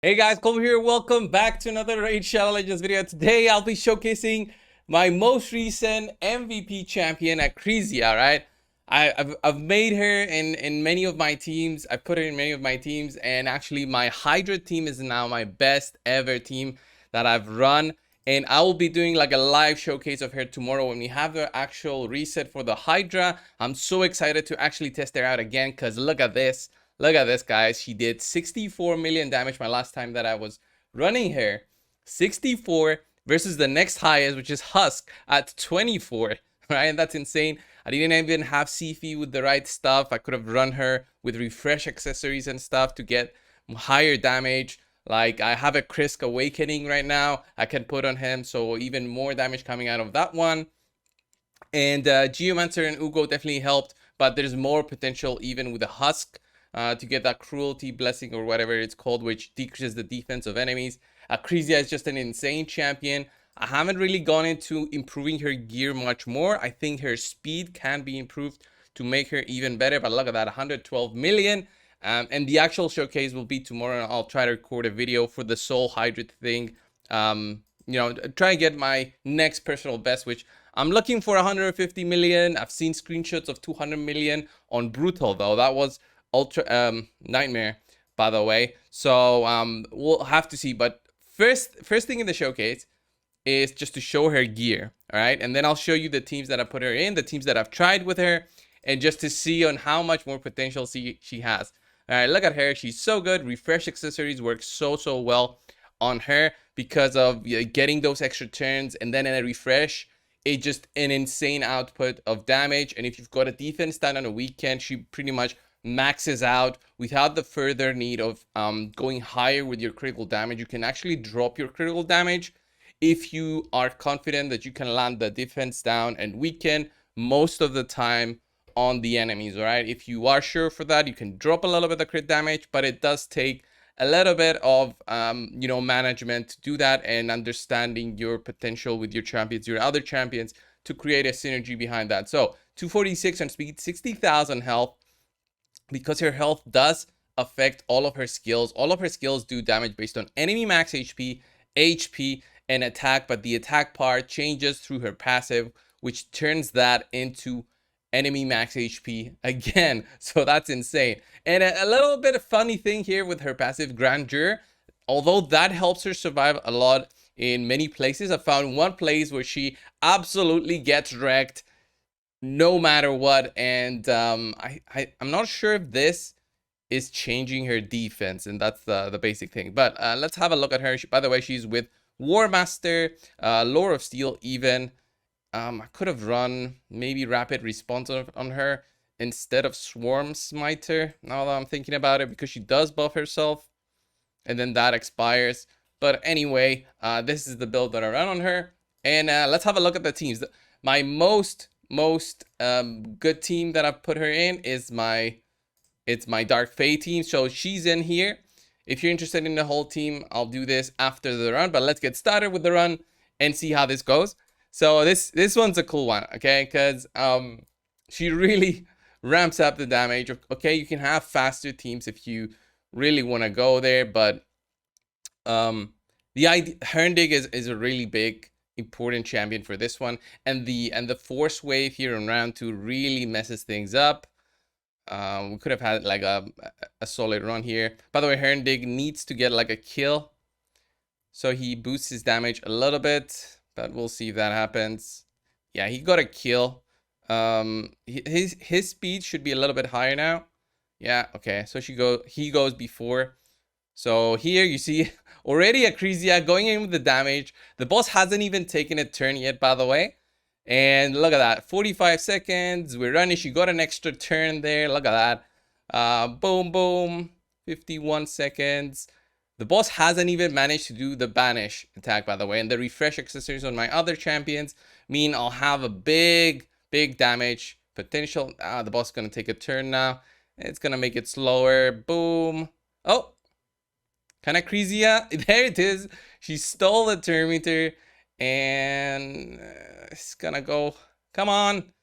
Hey guys, Colby here. Welcome back to another Raid Shadow Legends video. Today I'll be showcasing my most recent MVP champion, Acrisia, right? I've made her in many of my teams. I put her in many of my teams, and actually my Hydra team is now my best ever team that I've run. And I will be doing like a live showcase of her tomorrow when we have the actual reset for the Hydra. I'm so excited to actually test her out again because look at this. Look at this, guys. She did 64 million damage my last time that I was running her. 64 versus the next highest, which is Husk at 24. Right? That's insane. I didn't even have Sifi with the right stuff. I could have run her with refresh accessories and stuff to get higher damage. Like I have a Krisk Awakening right now. I can put on him, so even more damage coming out of that one. And Geomancer and Ugo definitely helped, but there's more potential even with the Husk to get that Cruelty Blessing or whatever it's called, which decreases the defense of enemies. Acrisia is just an insane champion. I haven't really gone into improving her gear much more. I think her speed can be improved to make her even better, but look at that, 112 million. And the actual showcase will be tomorrow. I'll try to record a video for the Soul Hydra thing. Try and get my next personal best, which I'm looking for 150 million. I've seen screenshots of 200 million on Brutal, though. That was ultra nightmare, by the way. So we'll have to see. But first thing in the showcase is just to show her gear, all right? And then I'll show you the teams that I put her in, the teams that I've tried with her, and just to see on how much more potential she has. All right, look at her. She's so good. Refresh accessories work so well on her because of getting those extra turns, and then in a refresh, it's just an insane output of damage. And if you've got a defense stand on a weekend, she pretty much maxes out without the further need of going higher with your critical damage. You can actually drop your critical damage if you are confident that you can land the defense down and weaken most of the time on the enemies. All right, if you are sure for that, you can drop a little bit of crit damage, but it does take a little bit of management to do that, and understanding your potential with your champions, your other champions, to create a synergy behind that. So 246 on speed, 60,000 health, because her health does affect all of her skills. All of her skills do damage based on enemy max HP, and attack, but the attack part changes through her passive, which turns that into enemy max HP again. So that's insane. And a little bit of funny thing here with her passive, Grandeur, although that helps her survive a lot in many places, I found one place where she absolutely gets wrecked no matter what. And I'm not sure if this is changing her defense, and that's the basic thing. But let's have a look at her. By the way, she's with War Master, Lore of Steel even. I could have run maybe Rapid Response on her instead of Swarm Smiter, now that I'm thinking about it, because she does buff herself, and then that expires. But anyway, this is the build that I run on her. And let's have a look at the teams. My most good team that I've put her in is my Dark Fae team. So she's in here. If you're interested in the whole team, I'll do this after the run. But let's get started with the run and see how this goes. So this one's a cool one, okay? Because she really ramps up the damage. Okay, you can have faster teams if you really want to go there, but the idea, Herndig is a really big important champion for this one, and the force wave here in round 2 really messes things up. We could have had like a solid run here. By the way, Herndig needs to get like a kill, so he boosts his damage a little bit, but we'll see if that happens. Yeah, he got a kill. His speed should be a little bit higher now. Yeah, okay, so he goes before. So here you see already Acrisia going in with the damage. The boss hasn't even taken a turn yet, by the way. And look at that, 45 seconds. We're running. She got an extra turn there. Look at that. Boom, boom. 51 seconds. The boss hasn't even managed to do the banish attack, by the way. And the refresh accessories on my other champions mean I'll have a big damage potential. The boss is going to take a turn now. It's going to make it slower. Boom. Oh, Acrisia, there it is. She stole the Terminator, and it's gonna go. Come on,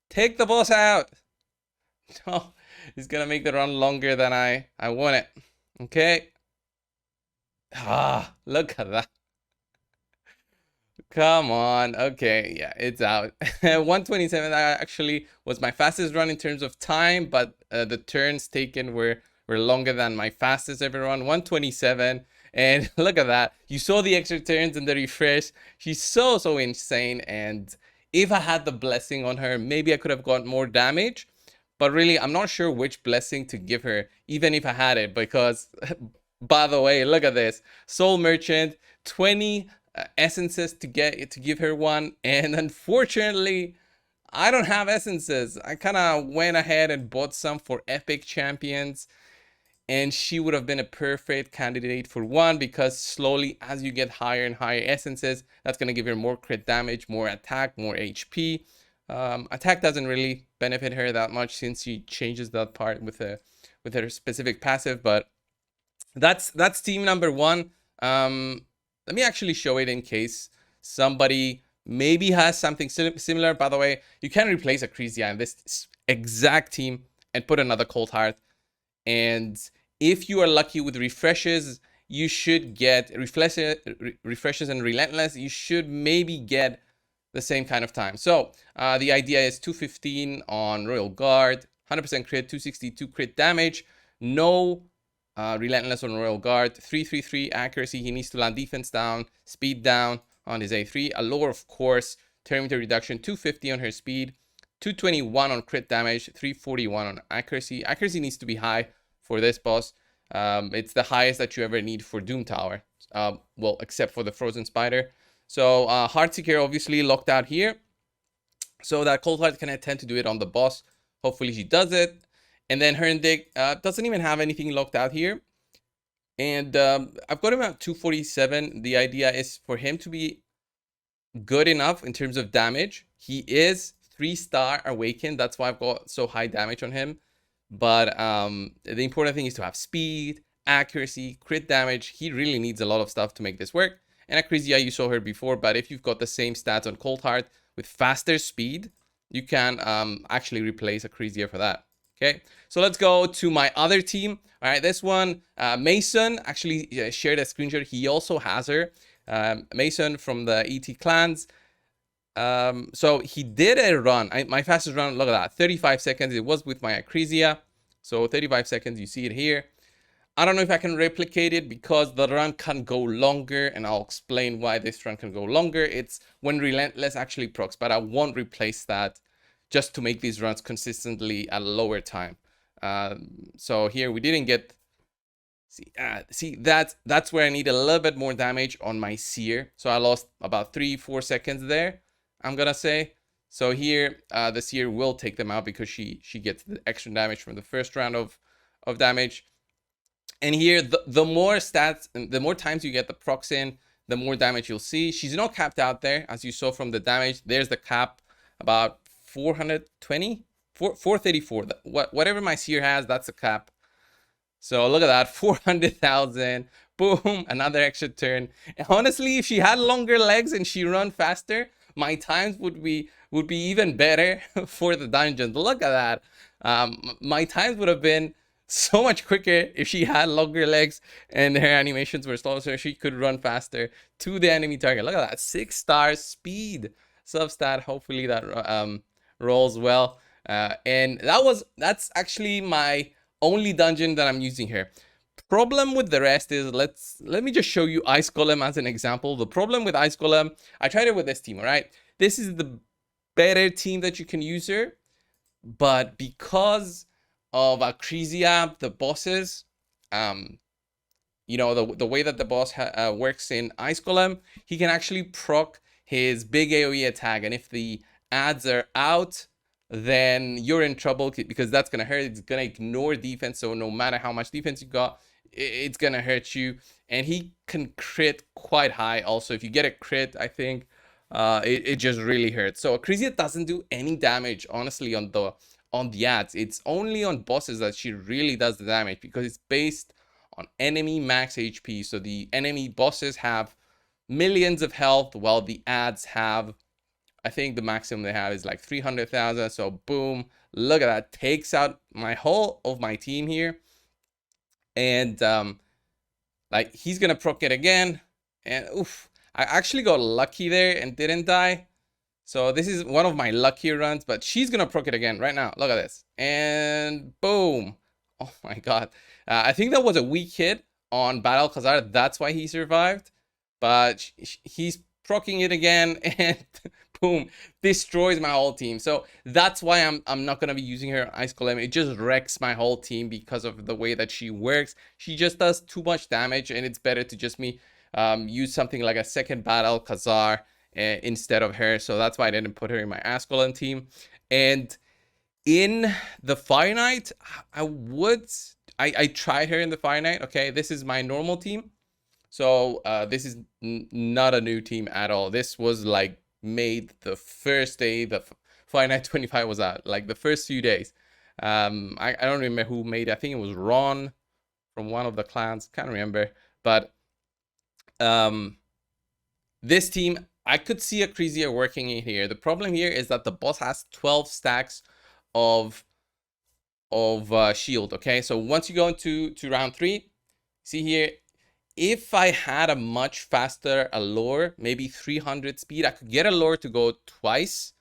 take the boss out. No, it's gonna make the run longer than I want it. Okay. Ah, look at that. Come on. Okay, yeah, it's out. 127 actually was my fastest run in terms of time, but the turns taken were longer than my fastest ever run. 127. And look at that. You saw the extra turns and the refresh. She's so insane. And if I had the blessing on her, maybe I could have got more damage. But really, I'm not sure which blessing to give her, even if I had it, because by the way, look at this. Soul Merchant, 20 essences to give her one, and unfortunately I don't have essences. I kind of went ahead and bought some for epic champions, and she would have been a perfect candidate for one, because slowly as you get higher and higher essences, that's going to give her more crit damage, more attack, more HP. Attack doesn't really benefit her that much since she changes that part with her specific passive, but that's team number one. Let me actually show it in case somebody maybe has something similar. By the way, you can replace Acrisia in this exact team and put another Cold Heart. And if you are lucky with refreshes, you should get refreshes and relentless. You should maybe get the same kind of time. So the idea is 215 on Royal Guard, 100% crit, 262 crit damage, no relentless on Royal Guard, 333 accuracy. He needs to land defense down, speed down on his A3. Allure, of course, terminator reduction, 250 on her speed, 221 on crit damage, 341 on accuracy. Accuracy needs to be high for this boss. It's the highest that you ever need for Doom Tower. Well, except for the Frozen Spider. So Heartseeker obviously locked out here. So that Cold Heart can attempt to do it on the boss. Hopefully she does it. And then Herndig doesn't even have anything locked out here. And I've got him at 247. The idea is for him to be good enough in terms of damage. He is 3-star awakened. That's why I've got so high damage on him. But the important thing is to have speed, accuracy, crit damage. He really needs a lot of stuff to make this work. And Acrisia, you saw her before, but if you've got the same stats on Cold Heart with faster speed, you can actually replace Acrisia for that. Okay, so let's go to my other team. All right, this one, Mason actually shared a screenshot. He also has her. Mason from the ET clans. So he did a run. My fastest run, look at that, 35 seconds. It was with my Acrisia. So 35 seconds, you see it here. I don't know if I can replicate it because the run can go longer, and I'll explain why this run can go longer. It's when Relentless actually procs, but I won't replace that just to make these runs consistently at a lower time. So here we didn't get... See, that's where I need a little bit more damage on my Seer. So I lost about 3-4 seconds there, I'm gonna say. So here, the Seer will take them out because she gets the extra damage from the first round of damage. And here, the more stats, the more times you get the procs in, the more damage you'll see. She's not capped out there, as you saw from the damage. There's the cap, about 420, 434. Whatever my Seer has, that's a cap. So look at that, 400,000. Boom, another extra turn. And honestly, if she had longer legs and she run faster, my times would be even better for the dungeons. Look at that. My times would have been so much quicker if she had longer legs and her animations were slower, so she could run faster to the enemy target. Look at that, 6-star speed substat. Hopefully that rolls well. And that's actually my only dungeon that I'm using here. Problem with the rest is, let me just show you Ice Golem as an example. The problem with Ice Golem, I tried it with this team, all right? This is the better team that you can use her, but because of Acrisia, the bosses, you know, the way that the boss works in Ice Golem, he can actually proc his big AoE attack, and if the ads are out, then you're in trouble because that's gonna hurt. It's gonna ignore defense, so no matter how much defense you got, it's gonna hurt you. And he can crit quite high also. If you get a crit, I think it just really hurts. So Acrisia doesn't do any damage, honestly, on the ads. It's only on bosses that she really does the damage, because it's based on enemy max HP. So the enemy bosses have millions of health, while the ads have, I think the maximum they have is like 300,000. So boom, look at that, takes out my whole of my team here. And Like, he's gonna proc it again, and oof, I actually got lucky there and didn't die. So this is one of my luckier runs, but she's gonna proc it again right now. Look at this, and boom. Oh my god. I think that was a weak hit on Battle Khazar. That's why he survived. But he's proccing it again, and boom, destroys my whole team. So that's why I'm not gonna be using her Ice Golem. It just wrecks my whole team because of the way that she works. She just does too much damage, and it's better to just use something like a second Battle Khazar instead of her. So that's why I didn't put her in my Ice Golem team. And in the finite, I tried her in the finite. Okay, this is my normal team. So this is not a new team at all. This was like made the first day the finite 25 was out, like the first few days. I don't remember who made it. I think it was Ron from one of the clans. Can't remember. But this team, I could see a Akrisia working in here. The problem here is that the boss has 12 stacks of shield. Okay, so once you go into round 3, see here, if I had a much faster allure, maybe 300 speed, I could get allure to go twice.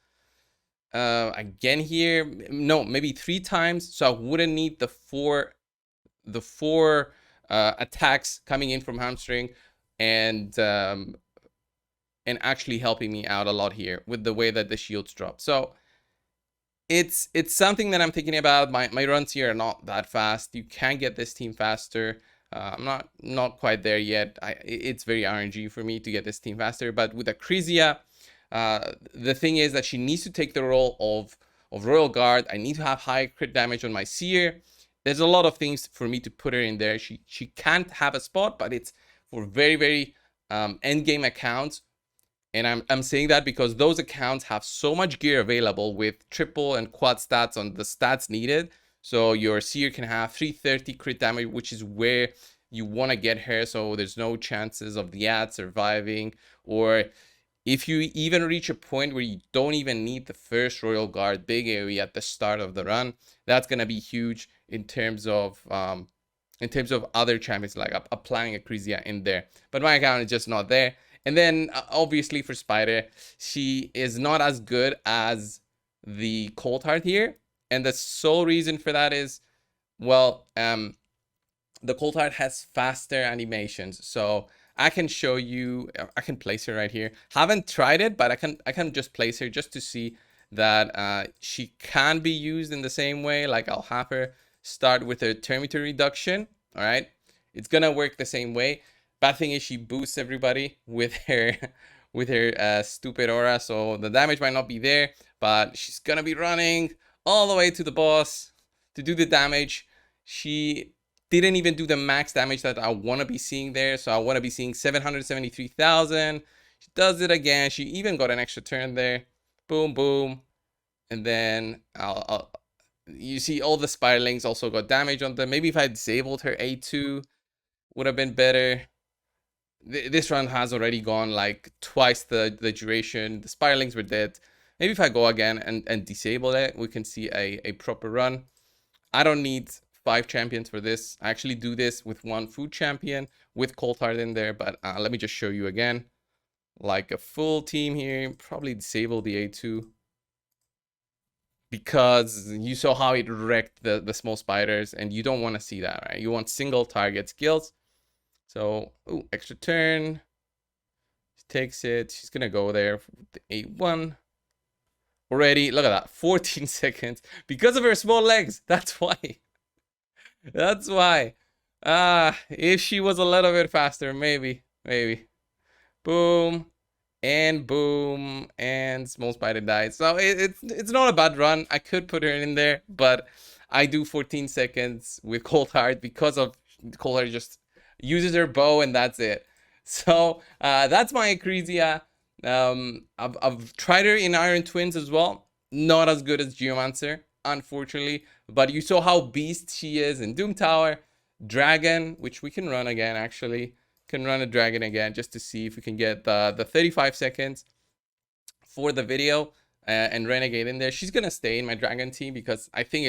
Again here, no, maybe 3 times, so I wouldn't need the four attacks coming in from hamstring, and actually helping me out a lot here with the way that the shields drop. So it's something that I'm thinking about. My runs here are not that fast. You can get this team faster. I'm not quite there yet. It's very RNG for me to get this team faster. But with Akrisia, the thing is that she needs to take the role of Royal Guard. I need to have high crit damage on my Seer. There's a lot of things for me to put her in there. She can't have a spot, but it's for very end game accounts. And I'm saying that because those accounts have so much gear available with triple and quad stats on the stats needed. So your Seer can have 330 crit damage, which is where you want to get her. So there's no chances of the ad surviving. Or if you even reach a point where you don't even need the first Royal Guard big area at the start of the run, that's going to be huge in terms of other champions, like applying Akrisia in there. But my account is just not there. And then obviously for Spider, she is not as good as the Cold Heart here. And the sole reason for that is, well, the Cold Heart has faster animations. So I can show you, I can place her right here. Haven't tried it, but I can just place her just to see that she can be used in the same way. Like, I'll have her start with her Terminator reduction. All right, it's gonna work the same way. Bad thing is she boosts everybody with her stupid aura, so the damage might not be there, but she's gonna be running all the way to the boss to do the damage. She didn't even do the max damage that I want to be seeing there, so I want to be seeing 773,000. She does it again. She even got an extra turn there. Boom, boom. And then you see all the spiralings also got damage on them. Maybe if I disabled her A2, would have been better. This run has already gone like twice the duration. The spiralings were dead. Maybe if I go again and disable it, we can see a proper run. I don't need 5 champions for this. I actually do this with 1 food champion with Cold Heart in there, but let me just show you again. Like a full team here, probably disable the A2. Because you saw how it wrecked the small spiders, and you don't want to see that, right? You want single target skills. So, ooh, extra turn. She takes it. She's gonna go there for the 8-1. Already, look at that, 14 seconds. Because of her small legs, that's why. That's why. If she was a little bit faster, maybe. Boom. And boom, and small spider dies. So it's not a bad run. I could put her in there, but I do 14 seconds with Cold Heart because of Cold Heart just uses her bow and that's it. So that's my Akrisia. I've tried her in Iron Twins as well. Not as good as Geomancer, unfortunately. But you saw how beast she is in Doom Tower. Dragon, which we can run again actually. Can run a dragon again just to see if we can get the 35 seconds for the video and Renegade in there. She's gonna stay in my dragon team because I think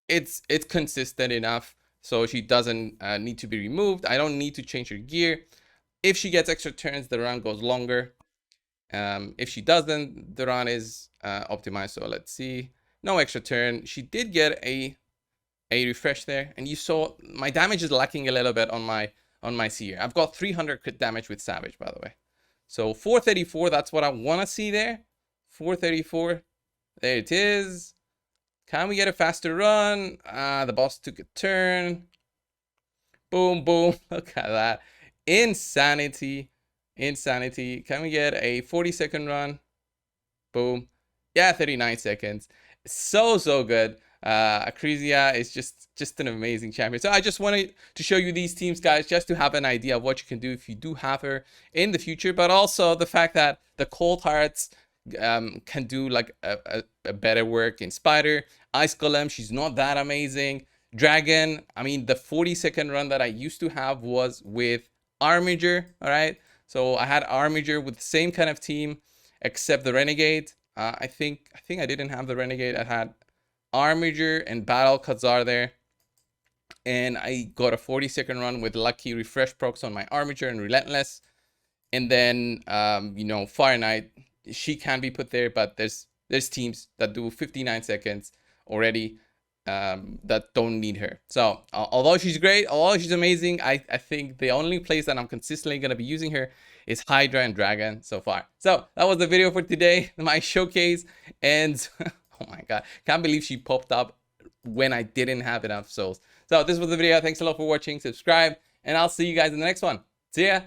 it's consistent enough so she doesn't need to be removed. I don't need to change her gear. If she gets extra turns, the run goes longer. If she doesn't, the run is optimized. So let's see. No extra turn. She did get a refresh there, and you saw my damage is lacking a little bit on my seer. I've got 300 crit damage with Savage, by the way. So 434, that's what I want to see there. 434. There it is. Can we get a faster run? The boss took a turn. Boom, boom. Look at that. Insanity. Insanity. Can we get a 40-second run? Boom. Yeah, 39 seconds. So good. Acrizia is just an amazing champion. So I just wanted to show you these teams, guys, just to have an idea of what you can do if you do have her in the future, but also the fact that the Cold Hearts can do like a better work in Spider. Ice Golem, she's not that amazing. Dragon, I mean, the 40-second run that I used to have was with Armiger, all right? So I had Armiger with the same kind of team, except the Renegade. I think I didn't have the Renegade. I had Armiger and Battle Khazar there. And I got a 40-second run with lucky refresh procs on my Armiger and Relentless. And then, you know, Fire Knight, she can be put there, but there's teams that do 59 seconds already that don't need her. So although she's great, although she's amazing, I think the only place that I'm consistently going to be using her is Hydra and Dragon so far. So that was the video for today, my showcase. And oh my god, can't believe she popped up when I didn't have enough souls. So this was the video. Thanks a lot for watching. Subscribe, and I'll see you guys in the next one. See ya.